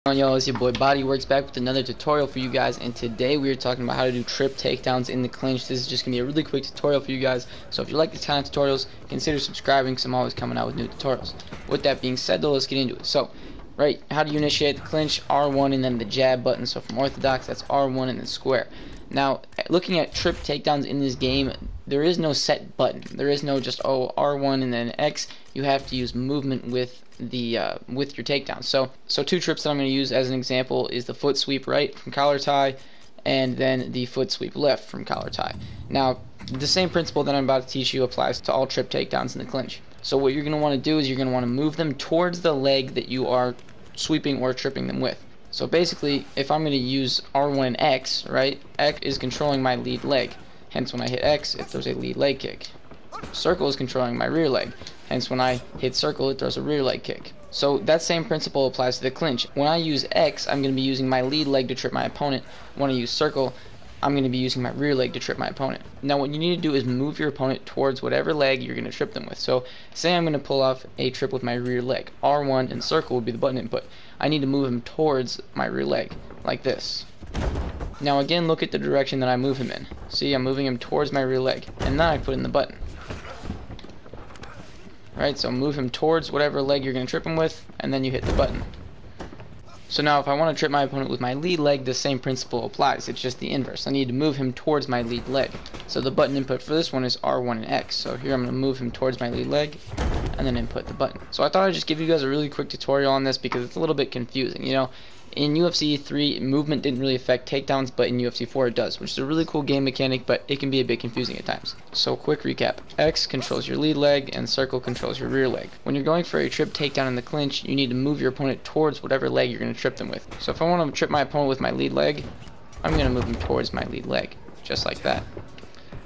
Yo, it's your boy Bodyworks back with another tutorial for you guys, and today we are talking about how to do trip takedowns in the clinch. This is just going to be a really quick tutorial for you guys, so if you like these kind of tutorials, consider subscribing because I'm always coming out with new tutorials. With that being said though, let's get into it. So, right, how do you initiate the clinch? R1 and then the jab button. So from orthodox, that's R1 and then square. Now, looking at trip takedowns in this game, there is no set button. There is no just R1 and then X. You have to use movement with the with your takedown. So two trips that I'm going to use as an example is the foot sweep right from collar tie, and then the foot sweep left from collar tie. Now, the same principle that I'm about to teach you applies to all trip takedowns in the clinch. So what you're going to want to do is you're going to want to move them towards the leg that you are sweeping or tripping them with. So basically, if I'm going to use R1 and X, right, X is controlling my lead leg. Hence, when I hit X, it throws a lead leg kick. Circle is controlling my rear leg. Hence, when I hit circle, it throws a rear leg kick. So that same principle applies to the clinch. When I use X, I'm going to be using my lead leg to trip my opponent. When I use circle, I'm going to be using my rear leg to trip my opponent. Now, what you need to do is move your opponent towards whatever leg you're going to trip them with. So, say I'm going to pull off a trip with my rear leg. R1 and circle would be the button input. I need to move him towards my rear leg, like this. Now again, look at the direction that I move him in. See, I'm moving him towards my rear leg, and then I put in the button. Right, so move him towards whatever leg you're going to trip him with, and then you hit the button. So now if I want to trip my opponent with my lead leg, the same principle applies. It's just the inverse. I need to move him towards my lead leg. So the button input for this one is R1 and X. So here I'm going to move him towards my lead leg, and then input the button. So I thought I'd just give you guys a really quick tutorial on this because it's a little bit confusing. You know, in UFC3, movement didn't really affect takedowns, but in UFC4 it does, which is a really cool game mechanic, but it can be a bit confusing at times. So quick recap. X controls your lead leg, and circle controls your rear leg. When you're going for a trip takedown in the clinch, you need to move your opponent towards whatever leg you're going to trip them with. So if I want to trip my opponent with my lead leg, I'm going to move him towards my lead leg, just like that.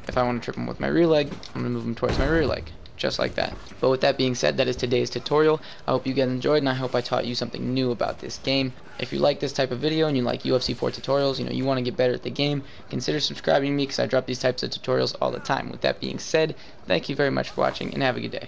If I want to trip him with my rear leg, I'm going to move him towards my rear leg, just like that. But with that being said, that is today's tutorial. I hope you guys enjoyed, and I hope I taught you something new about this game. If you like this type of video and you like UFC4 tutorials, you know, you want to get better at the game, consider subscribing to me because I drop these types of tutorials all the time. With that being said, thank you very much for watching, and have a good day.